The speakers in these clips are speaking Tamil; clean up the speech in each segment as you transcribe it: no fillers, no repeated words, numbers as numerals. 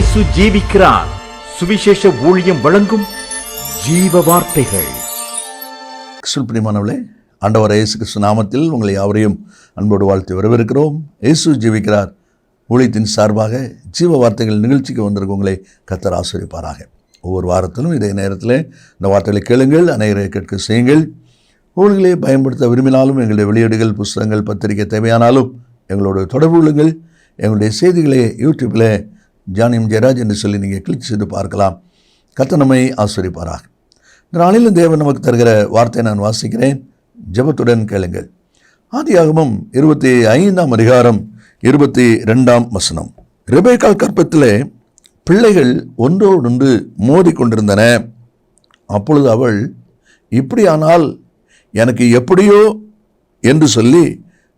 இயேசு ஜீவிக்கிறார். சுவிசேஷ ஊழியம் வழங்கும் ஜீவ வார்த்தைகள். பிரியமானவர்களே, ஆண்டவர் இயேசு கிறிஸ்து நாமத்தில் உங்களை யாவரையும் அன்போடு வாழ்த்து வரவேற்கிறோம். இயேசு ஜீவிக்கிறார் ஊழியத்தின் சார்பாக ஜீவ வார்த்தைகள் நிகழ்ச்சிக்கு வந்திருக்க உங்களை கர்த்தர் ஆசீர்வதிப்பாராக. ஒவ்வொரு வாரத்திலும் இதே நேரத்தில் இந்த வார்த்தைகளை கேளுங்கள், அநேகரை கேட்க செய்யுங்கள். ஊழியர்களை பயன்படுத்த விரும்பினாலும் எங்களுடைய வெளியீடுகள், புஸ்தகங்கள், பத்திரிகை தேவையானாலும் எங்களோட தொடர்பு கொள்ளுங்கள். எங்களுடைய செய்திகளை யூடியூப்பில் ஜானியம் ஜெயராஜ் என்று சொல்லி நீங்கள் கிளிக் செய்து பார்க்கலாம். கர்த்தர் நம்மை ஆசீர்வதிப்பாராக. இந்த நாளிலும் தேவன் நமக்கு தருகிற வார்த்தையை நான் வாசிக்கிறேன், ஜெபத்துடன் கேளுங்கள். ஆதியாகமம் 25ஆம் அதிகாரம் 22ஆம் வசனம். ரெபெக்காள் கர்ப்பத்திலே பிள்ளைகள் ஒன்றோடொன்று மோதி கொண்டிருந்தன. அப்பொழுது அவள், இப்படியானால் எனக்கு எப்படியோ என்று சொல்லி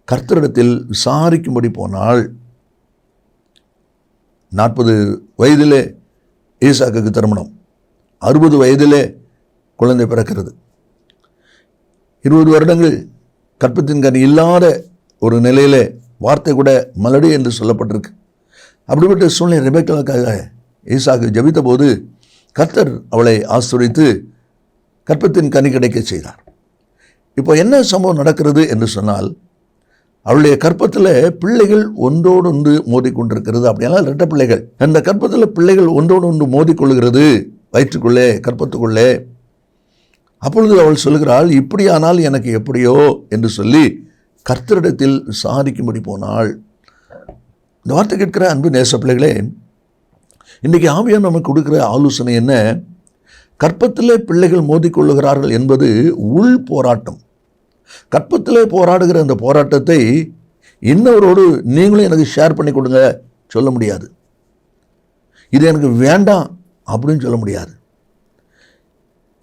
கர்த்தரிடத்தில் விசாரிக்கும்படி போனாள். 40 வயதிலே ஈசாக்குக்கு திருமணம், 60 வயதிலே குழந்தை பிறக்கிறது. 20 வருடங்கள் கற்பத்தின் கனி இல்லாத ஒரு நிலையிலே வார்த்தை கூட மலடி என்று சொல்லப்பட்டிருக்கு. அப்படிப்பட்ட சூழ்நிலை ரெபெக்காளுக்காக ஈசாக்கு ஜெபித்த போது கர்த்தர் அவளை ஆசீர்வதித்து கற்பத்தின் கனி கிடைக்க செய்தார். இப்போ என்ன சம்பவம் நடக்கிறது என்று சொன்னால், அவளுடைய கற்பத்தில் பிள்ளைகள் ஒன்றோடு ஒன்று மோதிக்கொண்டிருக்கிறது. அப்படியெல்லாம் இரட்டை பிள்ளைகள். அந்த கற்பத்தில் பிள்ளைகள் ஒன்றோடு ஒன்று மோதிக்கொள்கிறது வயிற்றுக்குள்ளே, கற்பத்துக்குள்ளே. அப்பொழுது அவள் சொல்கிறாள், இப்படியானால் எனக்கு எப்படியோ என்று சொல்லி கர்த்தரிடத்தில் விசாரிக்கும்படி போனாள். இந்த வார்த்தை கேட்கிற அன்பு நேச பிள்ளைகளே, இன்றைக்கி ஆவியானவர் நமக்கு கொடுக்குற ஆலோசனை என்ன? கற்பத்திலே பிள்ளைகள் மோதிக்கொள்ளுகிறார்கள் என்பது உள் போராட்டம். கற்பத்திலே போராடுகிற அந்த போராட்டத்தை இன்னொருவரோடு நீங்களும் எனக்கு ஷேர் பண்ணி கொடுங்க சொல்ல முடியாது. இது எனக்கு வேண்டாம் அப்படின்னு சொல்ல முடியாது.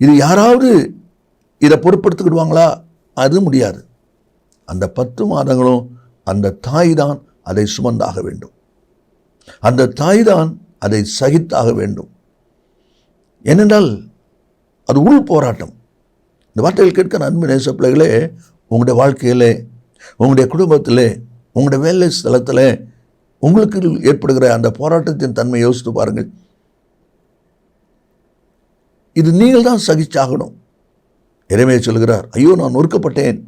இது யாராவது இதை பொருட்படுத்திக்கிடுவாங்களா? அது முடியாது. அந்த 10 மாதங்களும் அந்த தாய் தான் அதை சுமந்தாக வேண்டும். அந்த தாய் தான் அதை சகித்தாக வேண்டும். ஏனென்றால் அது உள் போராட்டம். இந்த வார்த்தைகள் கேட்கிற அன்பு நேச பிள்ளைகளே, உங்களுடைய வாழ்க்கையிலே, உங்களுடைய குடும்பத்திலே, உங்களுடைய வேலை ஸ்தலத்தில் உங்களுக்கு ஏற்படுகிற அந்த போராட்டத்தின் தன்மை யோசித்து பாருங்கள். இது நீங்கள் தான் சகிச்சாகணும். எனவே சொல்கிறார், ஐயோ நான் நொறுக்கப்பட்டேன்,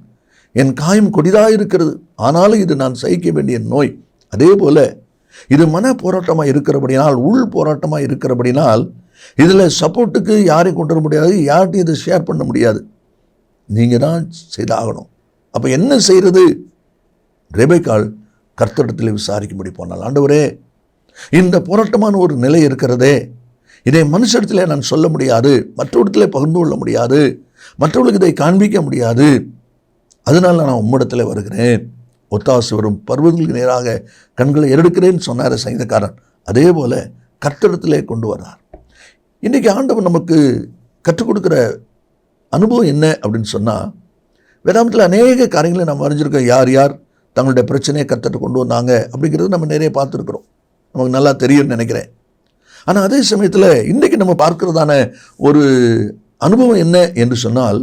என் காயம் கொடிதாக இருக்கிறது, ஆனாலும் இது நான் சகிக்க வேண்டிய நோய். அதே போல் இது மன போராட்டமாக இருக்கிறபடினால், உள் போராட்டமாக இருக்கிறபடினால், இதில் சப்போர்ட்டுக்கு யாரையும் கொண்டு வர முடியாது, யார்கிட்டையும் இதை ஷேர் பண்ண முடியாது. நீங்கள் தான் செய்தாகணும். அப்போ என்ன செய்கிறது? ரெபெக்காள் கர்த்தரிடத்தில் விசாரிக்கும்படி போனால், ஆண்டவரே, இந்த போராட்டமான ஒரு நிலை இருக்கிறதே, இதை மனுஷத்திலே நான் சொல்ல முடியாது, மற்றவரிடத்திலே பகிர்ந்து கொள்ள முடியாது, மற்றவர்களுக்கு இதை காண்பிக்க முடியாது, அதனால் நான் உம்மிடத்தில் வருகிறேன். ஒத்தாசு வரும் பர்வதங்களுக்கு நேராக கண்களை எடுக்கிறேன்னு சொன்னார் சங்கீதக்காரன். அதே போல் கர்த்தரிடத்திலே கொண்டு வர்றார். இன்றைக்கி ஆண்டவர் நமக்கு கற்றுக் கொடுக்குற அனுபவம் என்ன அப்படின்னு சொன்னால், வேதாந்தத்தில் அநேக காரியங்களை நம்ம அறிஞ்சிருக்கோம். யார் யார் தங்களுடைய பிரச்சனையை கர்த்தர்கிட்ட கொண்டு வந்தாங்க அப்படிங்கிறது நம்ம நிறைய பார்த்துருக்குறோம். நமக்கு நல்லா தெரியும்னு நினைக்கிறேன். ஆனால் அதே சமயத்தில் இன்றைக்கி நம்ம பார்க்கிறதான ஒரு அனுபவம் என்ன என்று சொன்னால்,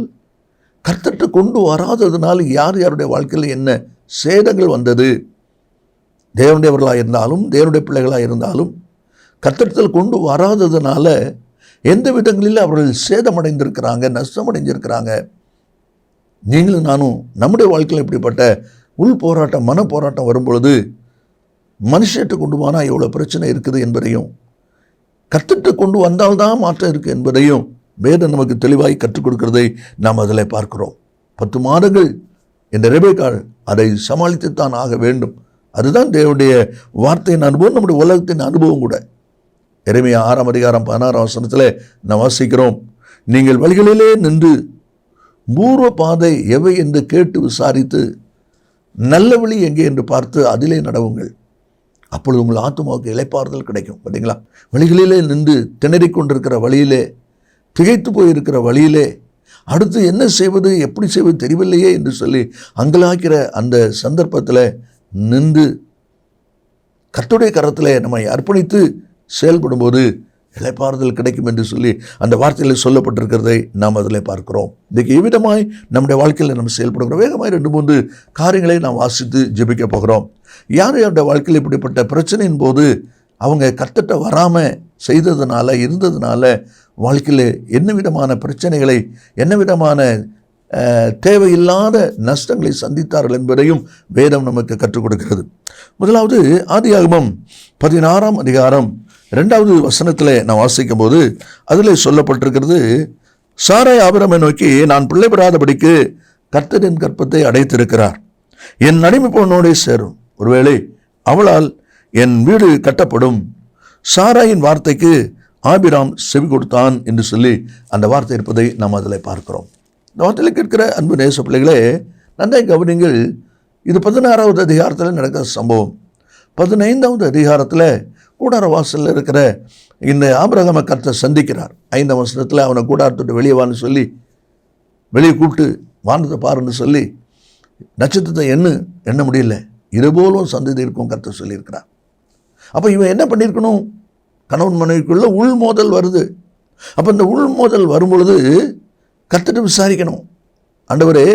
கர்த்தர்கிட்ட கொண்டு வராததுனால யார் யாருடைய வாழ்க்கையில் என்ன சேதங்கள் வந்தது. தேவனுடையவர்களாக இருந்தாலும், தேவனுடைய பிள்ளைகளாக இருந்தாலும், கர்த்தரிடத்தில் கொண்டு வராததுனால எந்த விதங்களில் அவர்கள் சேதமடைந்திருக்கிறாங்க, நஷ்டமடைஞ்சிருக்கிறாங்க. நீங்களும் நானும் நம்முடைய வாழ்க்கையில் இப்படிப்பட்ட உள் போராட்டம், மன போராட்டம் வரும்பொழுது மனுஷத்தை கொண்டு போனால் எவ்வளோ பிரச்சனை இருக்குது என்பதையும், கர்த்தர்கிட்ட கொண்டு வந்தால்தான் மாற்றம் இருக்குது என்பதையும் வேதம் நமக்கு தெளிவாய் கற்றுக் கொடுக்கிறதை நாம் அதில் பார்க்கிறோம். 10 மாதங்கள் இந்த ரெபெக்காள் அதை சமாளித்துத்தான் ஆக வேண்டும். அதுதான் தேவனுடைய வார்த்தையின் அனுபவம், நம்முடைய உலகத்தின் அனுபவம் கூட. எரேமியா 6ஆம் அதிகாரம் 16ஆம் வசனத்தில் நாம் வாசிக்கிறோம், நீங்கள் வழிகளிலே நின்று பூர்வ பாதை எவை என்று கேட்டு விசாரித்து நல்ல வழி எங்கே என்று பார்த்து அதிலே நடவுங்கள், அப்பொழுது உங்கள் ஆத்துமாவுக்கு இளைப்பாறுதல் கிடைக்கும். பார்த்தீங்களா? வழிகளிலே நின்று திணறிக் கொண்டிருக்கிற வழியிலே, திகைத்து போயிருக்கிற வழியிலே, அடுத்து என்ன செய்வது, எப்படி செய்வது தெரியவில்லையே என்று சொல்லி அங்கலாக்கிற அந்த சந்தர்ப்பத்தில் நின்று கர்த்தருடைய கரத்தில் நம்மை அர்ப்பணித்து செயல்படும்போது இளைப்பாறுதல் கிடைக்கும் என்று சொல்லி அந்த வார்த்தையில் சொல்லப்பட்டிருக்கிறதை நாம் அதில் பார்க்கிறோம். இன்றைக்கு எவ்விதமாய் நம்முடைய வாழ்க்கையில் நம்ம செயல்படுகிறோம். வேகமாய் 2-3 காரியங்களை நாம் வாசித்து ஜெபிக்க போகிறோம். யார் யாருடைய வாழ்க்கையில் இப்படிப்பட்ட பிரச்சனையின் போது அவங்க கர்த்தர்ட்ட வராமல் செய்ததுனால இருந்ததுனால வாழ்க்கையில் என்ன விதமான பிரச்சனைகளை, என்ன விதமான தேவையில்லாத நஷ்டங்களை சந்தித்தார்கள் என்பதையும் வேதம் நமக்கு கற்றுக் கொடுக்கிறது. முதலாவது ஆதியாகமம் 16ஆம் அதிகாரம் 2வது வசனத்தில் நான் வாசிக்கும் போது அதில் சொல்லப்பட்டிருக்கிறது, சாராய் ஆபிரமை நோக்கி, நான் பிள்ளை பெறாதபடிக்கு கர்த்தரின் கற்பத்தை அடைத்திருக்கிறார், என் அடிமை பொண்ணோடே சேரும், ஒருவேளை அவளால் என் வீடு கட்டப்படும். சாராயின் வார்த்தைக்கு ஆபிராம் செவி கொடுத்தான் என்று சொல்லி அந்த வார்த்தை இருப்பதை நாம் அதில் பார்க்கிறோம். இந்த வார்த்தையில் கேட்கிற அன்பு நேச பிள்ளைகளே, நன்றாய் கவனிங்கள். இது 16வது அதிகாரத்தில் நடக்கிற சம்பவம். 15வது அதிகாரத்தில் கூடார வாசலில் இருக்கிற இந்த ஆபிரகாமை கர்த்தர் சந்திக்கிறார். 5ஆம் வசனத்தில் அவனை கூடாரத்தோட்டு வெளியே வான்னு சொல்லி வெளியே கூப்பிட்டு வானத்தை பாருன்னு சொல்லி நட்சத்திரத்தை எண்ண முடியல, இதுபோலும் சந்ததி இருக்கும் கர்த்தர் சொல்லியிருக்கிறார். அப்போ இவன் என்ன பண்ணியிருக்கணும்? கணவன் மனைவிக்குள்ள உள்மோதல் வருது. அப்போ இந்த உள்மோதல் வரும்பொழுது கர்த்தரை விசாரிக்கணும். ஆண்டவரே,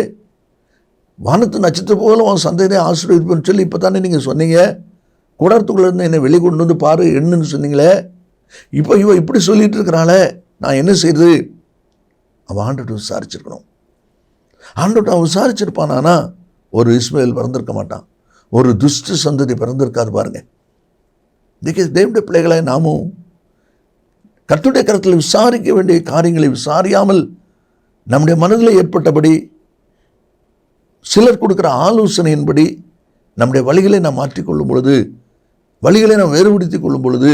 வானத்து நட்சத்திரம் போல அவன் சந்ததியை ஆசீர்வதிப்பேன்னு சொல்லி இப்போ தானே நீங்கள் சொன்னீங்க, கூடாரத்துக்குள்ளே இருந்து என்னை வெளியே கொண்டு வந்து பாரு என்னன்னு சொன்னீங்களே, இப்போ இவன் இப்படி சொல்லிட்டு இருக்கிறாளே, நான் என்ன செய்யுது? அவன் ஆண்டவர்கிட்ட விசாரிச்சிருக்கணும். ஆண்டவர்கிட்ட அவன் விசாரிச்சிருப்பானா ஒரு இஸ்மாயில் பிறந்திருக்க மாட்டான், ஒரு துஷ்ட சந்ததி பிறந்திருக்காது. பாருங்க, இன்றைக்கி தேவனுடைய பிள்ளைகளை நாமும் கர்த்தருடைய கரத்தில் விசாரிக்க வேண்டிய காரியங்களை விசாரியாமல் நம்முடைய மனதில் ஏற்பட்டபடி சிலர் கொடுக்குற ஆலோசனையின்படி நம்முடைய வழிகளை நாம் மாற்றிக்கொள்ளும் பொழுது, வழிகளை நாம் வேறுபடுத்திக் கொள்ளும் பொழுது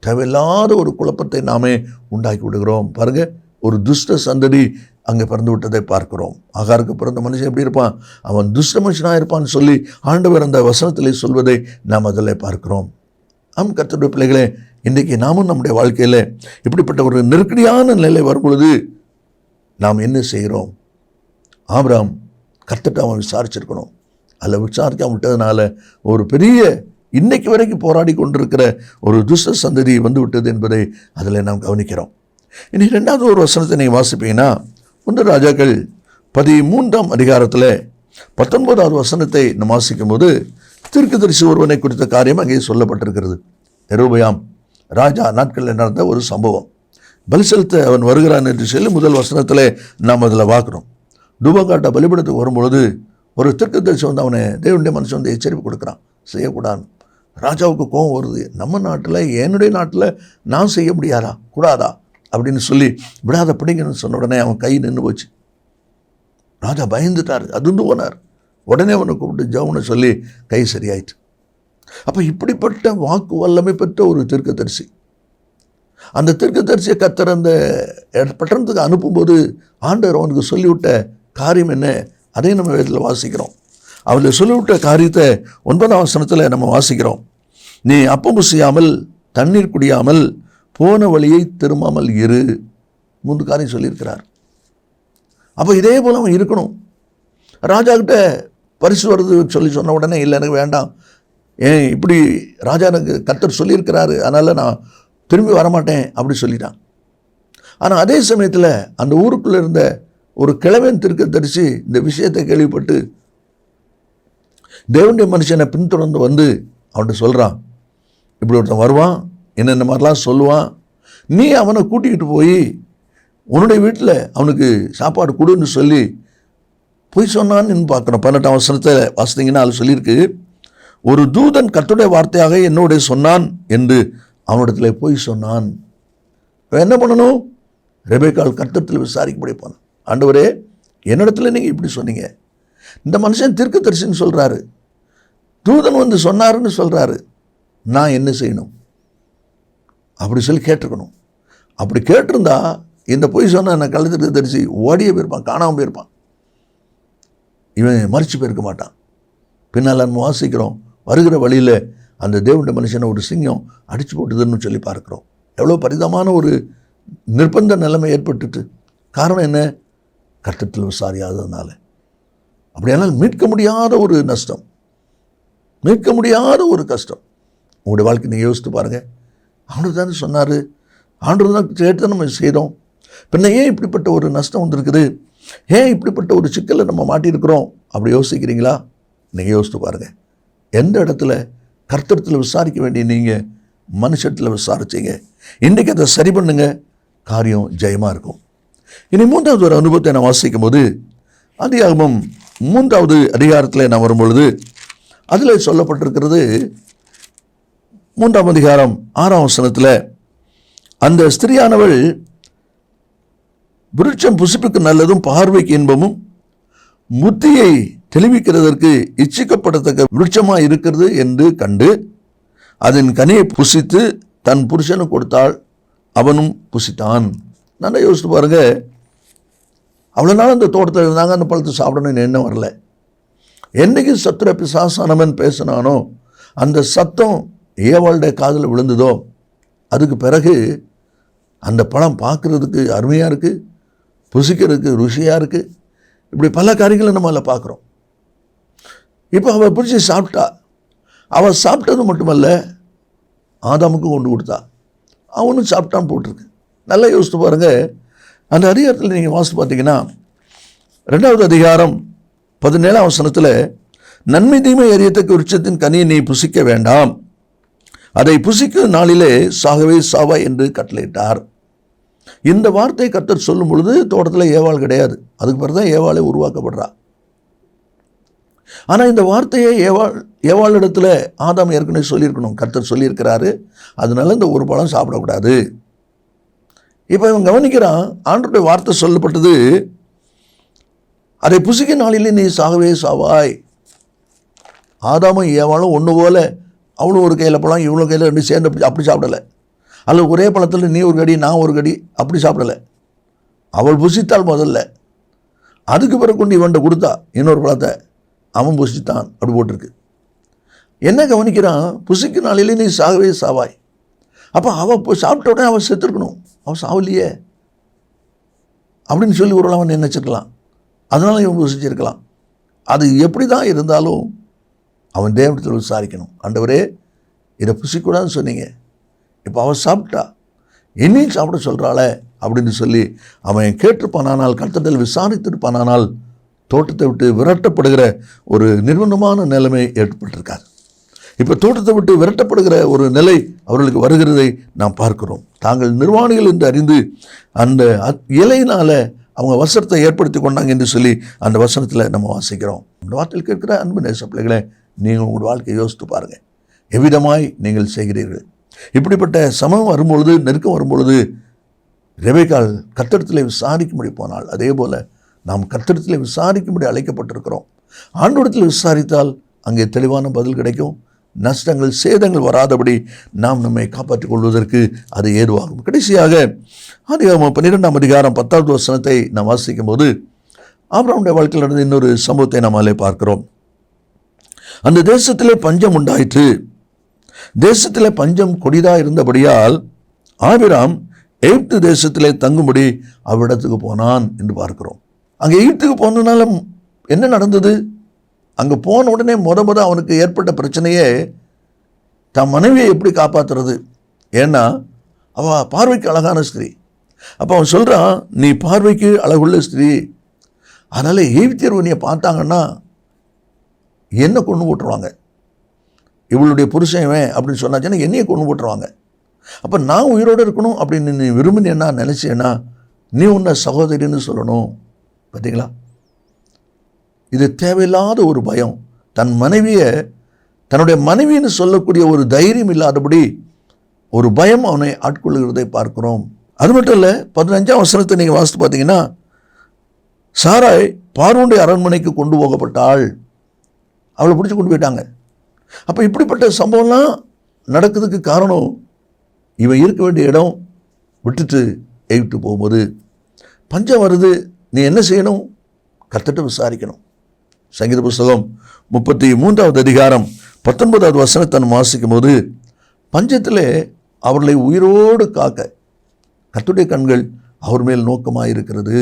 தேவையில்லாத ஒரு குழப்பத்தை நாமே உண்டாக்கி விடுகிறோம். பாருங்க, ஒரு துஷ்ட சந்ததி அங்கே பிறந்து விட்டதை பார்க்கிறோம். ஆகாருக்கு பிறந்த மனுஷன் எப்படி இருப்பான்? அவன் துஷ்ட மனுஷனாக இருப்பான்னு சொல்லி ஆண்டவர் அந்த வசனத்திலே சொல்வதை நாம் அதில் பார்க்கிறோம். கர்த்தருடைய பிள்ளைகளே, இன்றைக்கு நாமும் நம்முடைய வாழ்க்கையில் இப்படிப்பட்ட ஒரு நெருக்கடியான நிலை வரும் பொழுது நாம் என்ன செய்கிறோம்? ஆபிரகாம் கர்த்தர்ட்ட அவன் விசாரிச்சிருக்கணும். அதில் விசாரிக்காம விட்டதுனால ஒரு பெரிய இன்னைக்கு வரைக்கும் போராடி கொண்டிருக்கிற ஒரு துஷ்ட சந்ததி வந்து விட்டது என்பதை அதில் நாம் கவனிக்கிறோம். இனி 2வது ஒரு வசனத்தை நீங்கள் வாசிப்பீங்கன்னா, 1 ராஜாக்கள் 13ஆம் அதிகாரத்தில் 19வது வசனத்தை நாம் வாசிக்கும் போது தீர்க்கதரிசி ஒருவனை குறித்த காரியம் அங்கே சொல்லப்பட்டிருக்கிறது. யெரொபெயாம் ராஜா நாட்களில் நடந்த ஒரு சம்பவம். பலி செலுத்த அவன் வருகிறான் என்று சொல்லி முதல் வசனத்தில் நாம் அதில் பார்க்குறோம். தூபகாட்ட பலிபடத்துக்கு வரும்பொழுது ஒரு தீர்க்கதரிசி வந்து அவனை தேவனுடைய மனுஷன் வந்து எச்சரிப்பு கொடுக்குறான், செய்யக்கூடாது. ராஜாவுக்கு கோபம் வருது, நம்ம நாட்டில் என்னுடைய நாட்டில் நான் செய்ய முடியாதா, கூடாதா அப்படின்னு சொல்லி விடாத பிடிங்கன்னு சொன்ன உடனே அவன் கை நின்று போச்சு. ராஜா பயந்துட்டார், அதிர்ந்து போனார். உடனே அவனை கூப்பிட்டு ஜெபம்னு சொல்லி கை சரியாயிட்டு. அப்போ இப்படிப்பட்ட வாக்கு வல்லமை பெற்ற ஒரு தீர்க்கதரிசி, அந்த தீர்க்கதரிசியை கர்த்தர் அந்த பட்டணத்துக்கு அனுப்பும்போது ஆண்டவர் அவனுக்கு சொல்லிவிட்ட காரியம் என்ன, அதையும் நம்ம வேதத்தில் வாசிக்கிறோம். அவர்கள் சொல்லிவிட்ட காரியத்தை 9ஆம் வசனத்தில் நம்ம வாசிக்கிறோம். நீ அப்பம் புசியாமல் தண்ணீர் குடியாமல் போன வழியை திரும்பாமல் இரு. 3 காரியம் சொல்லியிருக்கிறார். அப்போ இதே போல் அவன் இருக்கணும். ராஜா கிட்ட பரிசு வருது சொல்லி சொன்ன உடனே இல்லை எனக்கு வேண்டாம், ஏன் இப்படி ராஜா எனக்கு கர்த்தர் சொல்லியிருக்கிறாரு, அதனால் நான் திரும்பி வரமாட்டேன் அப்படி சொல்லிட்டான். ஆனால் அதே சமயத்தில் அந்த ஊருக்குள்ளே இருந்த ஒரு கிழவன் தீர்க்கதரிசி இந்த விஷயத்தை கேள்விப்பட்டு தேவனுடைய மனுஷனை பின்தொடர்ந்து வந்து அவன்கிட்ட சொல்கிறான், இப்படி ஒருத்தன் வருவான், என்னென்ன மாதிரிலாம் சொல்லுவான், நீ அவனை கூட்டிக்கிட்டு போய் உன்னுடைய வீட்டில் அவனுக்கு சாப்பாடு கொடுன்னு சொல்லி பொய் சொன்னான்னு பார்க்குறோம். 18ஆம் வசனத்தில் வாசித்தீங்கன்னா அது சொல்லியிருக்கு, ஒரு தூதன் கர்த்தருடைய வார்த்தையாக என்னோட சொன்னான் என்று அவனிடத்தில் போய் சொன்னான். என்ன பண்ணணும்? ரெபெக்காள் கர்த்தத்தில் விசாரிக்கப்படி போனான். ஆண்டவரே, என்னிடத்துல நீங்கள் இப்படி சொன்னீங்க, இந்த மனுஷன் தீர்க்கதரிசின்னு சொல்கிறாரு, தூதன் வந்து சொன்னாருன்னு சொல்கிறாரு, நான் என்ன செய்யணும் அப்படி சொல்லி கேட்டிருக்கணும். அப்படி கேட்டிருந்தா இந்த பொய் சொன்ன நான் கள்ள தீர்க்கதரிசி ஓடியே போயிருப்பான், காணாமல் போயிருப்பான், இவன் மறிச்சு போயிருக்க மாட்டான். பின்னால் நம்ம வாசிக்கிறோம், வருகிற வழியில் அந்த தேவனுடைய மனுஷனை ஒரு சிங்கம் அடித்து போட்டுதுன்னு சொல்லி பார்க்குறோம். எவ்வளோ பரிதமான ஒரு நிர்பந்த நிலைமை ஏற்பட்டுட்டு. காரணம் என்ன? கர்த்தத்தில் விசாரியாததுனால. அப்படியானால் மீட்க முடியாத ஒரு நஷ்டம், மீட்க முடியாத ஒரு கஷ்டம். உங்களுடைய வாழ்க்கை நீங்கள் யோசித்து பாருங்கள். ஆண்டவர் தானே சொன்னார், ஆண்டவர் தான் கேட்டு நம்ம செய்தோம், பின்ன ஏன் இப்படிப்பட்ட ஒரு நஷ்டம் வந்திருக்குது, ஏன் இப்படிப்பட்ட ஒரு சிக்கலை நம்ம மாட்டியிருக்கிறோம் அப்படி யோசிக்கிறீங்களா? நீங்கள் யோசித்து பாருங்கள். எந்த இடத்துல கர்த்தரத்தில் விசாரிக்க வேண்டிய நீங்கள் மனுஷத்தில் விசாரிச்சிங்க. இன்றைக்கு அதை சரி பண்ணுங்க, காரியம் ஜெயமாக இருக்கும். இனி 3வது ஒரு அனுபவத்தை நான் வாசிக்கும் போது, ஆதியாகமம் 3வது அதிகாரத்தில் நான் வரும்பொழுது அதில் சொல்லப்பட்டிருக்கிறது, 3ஆம் அதிகாரம் 6ஆம் வசனத்தில், அந்த ஸ்திரியானவள் விருட்சம் புசிப்புக்கு நல்லதும் பார்வைக்கு இன்பமும் புத்தியை தெளிவிக்கிறதற்கு இச்சிக்கப்படத்தக்க விருட்சமாக இருக்கிறது என்று கண்டு அதன் கனியை புசித்து தன் புருஷனுக்கு கொடுத்தாள், அவனும் புசித்தான். நல்லா யோசித்து பாருங்க, அவ்வளோ நாள் அந்த தோட்டத்தில் இருந்தாங்க, அந்த பழத்தை சாப்பிடணும்னு என்ன வரல. என்னைக்கு சத்துர பிசாசானவன் பேசினானோ அந்த சத்தம் ஏவாளுடைய காதில் விழுந்ததோ அதுக்கு பிறகு அந்த பழம் பார்க்குறதுக்கு அருமையாக இருக்குது, புசிக்கிறதுக்கு ருசியாக இருக்குது. இப்படி பல காரியங்களை நம்ம அதில் பார்க்குறோம். இப்போ அவள் பிடிச்சி சாப்பிட்டா. அவள் சாப்பிட்டது மட்டுமல்ல, ஆதாமுக்கு கொண்டு கொடுத்தா, அவனும் சாப்பிட்டான்னு போட்டிருக்கு. நல்லா யோசித்து பாருங்கள். அந்த அதிகாரத்தில் நீங்கள் வாசித்து பார்த்தீங்கன்னா 2வது அதிகாரம் 17ஆம் வசனத்தில், நன்மை தீமை அறியத்தக்க விருட்சத்தின் கனியை நீ புசிக்க வேண்டாம், அதை புசிக்கும் நாளிலே சாகவே சாவா என்று கட்டளையிட்டார். இந்த வார்த்தை கர்த்தர் சொல்லும் பொழுது தோட்டத்தில் ஏவாள் கிடையாது. அதுக்கு பிறகு தான் ஏவாளே உருவாக்கப்படுறா. ஆனால் இந்த வார்த்தையை ஏவாளிடத்தில் ஆதாம் ஏற்கனவே சொல்லியிருக்கணும். கர்த்தர் சொல்லியிருக்கிறாரு, அதனால இந்த ஒரு பழம் சாப்பிடக்கூடாது. இப்போ இவன் கவனிக்கிறான், ஆண்டவருடைய வார்த்தை சொல்லப்பட்டது, அதை புசிக்க நாளிலே நீ சாகவே சாவாய். ஆதாமும் ஏவாளும் ஒன்று போல, அவளும் ஒரு கையில் பழம் இவ்வளோ கையில் 2 சேர்ந்து அப்படி சாப்பிடலை. அல்லது ஒரே பழத்தில் நீ ஒரு கடி நான் ஒரு கடி அப்படி சாப்பிடலை. அவள் புசித்தாள் முதல்ல, அதுக்கு பிறகு கொண்டு இவன்கிட்ட கொடுத்தா இன்னொரு பழத்தை, அவன் புசித்தான் அப்படி போட்டிருக்கு. என்ன கவனிக்கிறான், புசிக்கு நாளிலே நீ சாகவே சாவாய். அப்போ அவள் சாப்பிட்ட உடனே அவன் செத்துருக்கணும், அவன் சாவலியே அப்படின்னு சொல்லி ஒரு அவன் நினைச்சிருக்கலாம். அதனால இவன் புசிச்சிருக்கலாம். அது எப்படி தான் இருந்தாலும் அவன் தேவனிடத்தில் விசாரிக்கணும், ஆண்டவரே இதை புசிக்கூடாதுன்னு சொன்னீங்க, இப்போ அவள் சாப்பிட்டா என்னையும் சாப்பிட சொல்கிறாளே அப்படின்னு சொல்லி அவன் கேட்டிருப்பானால், கர்த்தரிடத்தில் விசாரித்திருப்பானால் தோட்டத்தை விட்டு விரட்டப்படுகிற ஒரு நிர்பந்தமான நிலைமை ஏற்பட்டிருக்கார். இப்போ தோட்டத்தை விட்டு விரட்டப்படுகிற ஒரு நிலை அவர்களுக்கு வருகிறதை நாம் பார்க்கிறோம். தாங்கள் நிர்வாணிகள் என்று அறிந்து அந்த இலையினால் அவங்க வசனத்தை ஏற்படுத்தி கொண்டாங்க என்று சொல்லி அந்த வசனத்தில் நம்ம வாசிக்கிறோம். அந்த வார்த்தையில் கேட்கிற அன்பு நேச பிள்ளைகளை, நீங்கள் உங்கள் வாழ்க்கையை யோசித்து பாருங்கள், எவ்விதமாய் நீங்கள் செய்கிறீர்கள். இப்படிப்பட்ட சமம் வரும்பொழுது, நெருக்கம் வரும்பொழுது ரெபெக்காள் கர்த்தரிடத்தில் விசாரிக்கும்படி போனால், அதே போல் நாம் கர்த்தரிடத்தில் விசாரிக்கும்படி அழைக்கப்பட்டிருக்கிறோம். ஆண்டவரிடத்தில் விசாரித்தால் அங்கே தெளிவான பதில் கிடைக்கும். நஷ்டங்கள் சேதங்கள் வராதபடி நாம் நம்மை காப்பாற்றிக் கொள்வதற்கு அது ஏதுவாகும். கடைசியாக ஆதியாகமம் 12ஆம் அதிகாரம் 10வது வசனத்தை நாம் வாசிக்கும் போது ஆபிரகாமுடைய வாழ்க்கையில் நடந்த இன்னொரு சம்பவத்தை நாம் அதிலே பார்க்கிறோம். அந்த தேசத்திலே பஞ்சம் உண்டாயிற்று. தேசத்திலே பஞ்சம் கொடிதாக இருந்தபடியால் ஆபிராம் எகிப்து தேசத்திலே தங்கும்படி அவ்விடத்துக்கு போனான் என்று பார்க்கிறோம். அங்கே எகிப்துக்கு போனதுனால என்ன நடந்தது? அங்கே போன உடனே முத அவனுக்கு ஏற்பட்ட பிரச்சனையே தன் மனைவியை எப்படி காப்பாற்றுறது. ஏன்னா அவள் பார்வைக்கு அழகான ஸ்திரீ. அப்போ அவன் சொல்கிறான், நீ பார்வைக்கு அழகுள்ள ஸ்திரீ, அதனால் எகிப்தியர் உன்னையை பார்த்தாங்கன்னா என்ன கொண்டு போட்டுருவாங்க, இவளுடைய புருஷன் அப்படின்னு சொன்னாச்சுன்னா என்னையை கொண்டு போட்டுருவாங்க. அப்போ நான் உயிரோடு இருக்கணும் அப்படின்னு நீ விரும்பினேன்னா, நினச்சேன்னா நீ உன்னை சகோதரின்னு சொல்லணும். பார்த்தீங்களா, இது தேவையில்லாத ஒரு பயம். தன் மனைவியை தன்னுடைய மனைவின்னு சொல்லக்கூடிய ஒரு தைரியம் இல்லாதபடி ஒரு பயம் அவனை ஆட்கொள்ளுகிறதை பார்க்கிறோம். அது மட்டும் இல்லை, 15ஆம் வசனத்தை நீங்கள் வாசித்து பார்த்தீங்கன்னா, சாராய் பார்வோனுடைய அரண்மனைக்கு கொண்டு போகப்பட்டாள். அவளை பிடிச்சி கொண்டு போயிட்டாங்க. அப்போ இப்படிப்பட்ட சம்பவம்லாம் நடக்கிறதுக்கு காரணம், இவன் இருக்க வேண்டிய இடம் விட்டுட்டு எகிப்து போகும்போது பஞ்சம் வருது. நீ என்ன செய்யணும்? கர்த்தர்ட்ட விசாரிக்கணும். சங்கீத புஸ்தகம் 33ஆவது அதிகாரம் 19வது வசனத்தை நம்ம வாசிக்கும் போது, பஞ்சத்தில் அவர்களை உயிரோடு காக்க கர்த்தருடைய கண்கள் அவர் மேல் நோக்கமாக இருக்கிறது.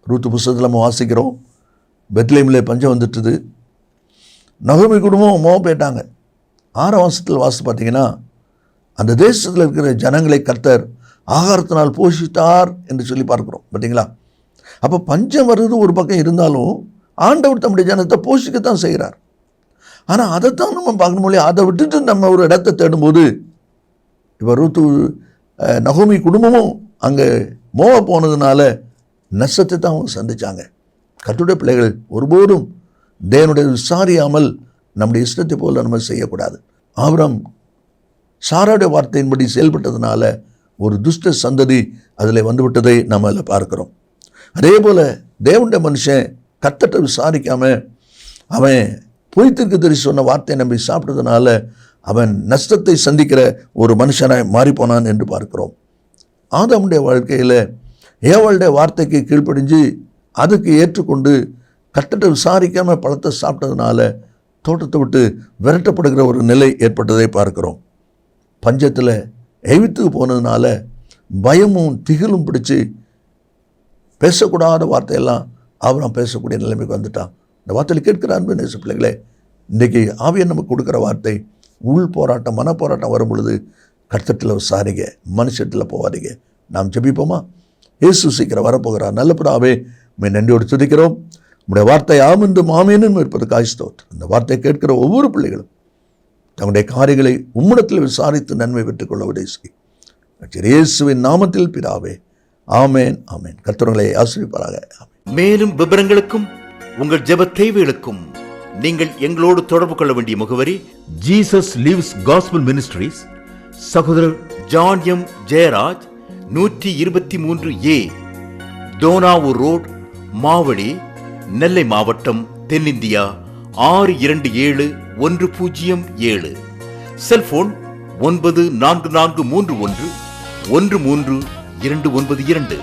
ரூத்து புஸ்தகத்தில் நம்ம வாசிக்கிறோம், பெத்லேமில் பஞ்சம் வந்துட்டுது. நகோமி குடும்பம் மோகம் போயிட்டாங்க. 6ஆம் வருஷத்தில் வாசித்து பார்த்தீங்கன்னா, அந்த தேசத்தில் இருக்கிற ஜனங்களை கர்த்தர் ஆகாரத்தினால் போஷித்தார் என்று சொல்லி பார்க்குறோம். பார்த்தீங்களா, அப்போ பஞ்சம் வருது ஒரு பக்கம் இருந்தாலும் ஆண்டவர் தம்முடைய ஜனத்தை போஷிக்கத்தான் செய்கிறார். ஆனால் அதைத்தான் நம்ம பார்க்கணும் இல்லையா? அதை விட்டுட்டு நம்ம ஒரு இடத்தை தேடும்போது, இப்போ ரூத்து நகோமி குடும்பமும் அங்கே போனதுனால நஷ்டத்தை தான் அவங்க சந்திச்சாங்க. கர்த்தருடைய பிள்ளைகள் ஒருபோதும் தேவனுடைய விசாரியாமல் நம்முடைய இஷ்டத்தை போல நம்ம செய்யக்கூடாது. ஆபிரகாம் சாராவுடைய வார்த்தையின்படி செயல்பட்டதுனால ஒரு துஷ்ட சந்ததி அதில் வந்துவிட்டதை நம்ம அதில் பார்க்கிறோம். அதே போல் தேவனுடைய மனுஷன் கர்த்தரை விசாரிக்காம அவன் பொய் தீர்க்கதரிசி சொன்ன வார்த்தையை நம்பி சாப்பிட்டதுனால அவன் நஷ்டத்தை சந்திக்கிற ஒரு மனுஷனாய் மாறிப்போனான் என்று பார்க்கிறோம். ஆதாமுடைய வாழ்க்கையில் ஏவாளுடைய வார்த்தைக்கு கீழ்ப்படிஞ்சு அதுக்கு ஏற்றுக்கொண்டு கர்த்தரை விசாரிக்காமல் பழத்தை சாப்பிட்டதுனால தோட்டத்தை விட்டு விரட்டப்படுகிற ஒரு நிலை ஏற்பட்டதை பார்க்கிறோம். பஞ்சத்தில் எகிப்துக்கு போனதுனால பயமும் திகிலும் பிடிச்சு பேசக்கூடாத வார்த்தையெல்லாம் அவன் பேசக்கூடிய நிலைமைக்கு வந்துட்டான். இந்த வார்த்தையில் கேட்கிற அன்பு நேச பிள்ளைகளே, இன்றைக்கி ஆவியன் நமக்கு கொடுக்குற வார்த்தை உள் போராட்டம், மன போராட்டம் வரும் பொழுது கர்த்தத்தில் விசாரிங்க, மனுஷத்தில் போவாதீங்க. நாம் ஜெபிப்போமா? இயேசு சீக்கிரம் வரப்போகிறார். நல்ல பிதாவே, உம்மை நன்றியோடு துதிக்கிறோம். உம்முடைய வார்த்தை ஆம் என்றும் ஆமேனும் இருப்பதற்காக ஸ்தோத்திரம். இந்த வார்த்தையை கேட்கிற ஒவ்வொரு பிள்ளைகளும் தங்களுடைய காரியங்களை உம்மிடத்தில் விசாரித்து நன்மை பெற்றுக்கொள்ள உதவி செய். இயேசுவின் நாமத்தில் பிதாவே, ஆமேன் ஆமேன். கர்த்தர்களை ஆசீர்வதிப்பாராக. மேலும் விவரங்களுக்கும் உங்கள் ஜெப தேவைகளுக்கும் நீங்கள் எங்களோடு தொடர்பு கொள்ள வேண்டிய முகவரி: ஜீசஸ் லிவ்ஸ் காஸ்பல் மினிஸ்ட்ரீஸ், சகோதரர் John M Jeyaraj, 123A Dohnavur road, Mavadi, Nellai மாவட்டம், தென்னிந்தியா 627107. செல்போன் 9443113292.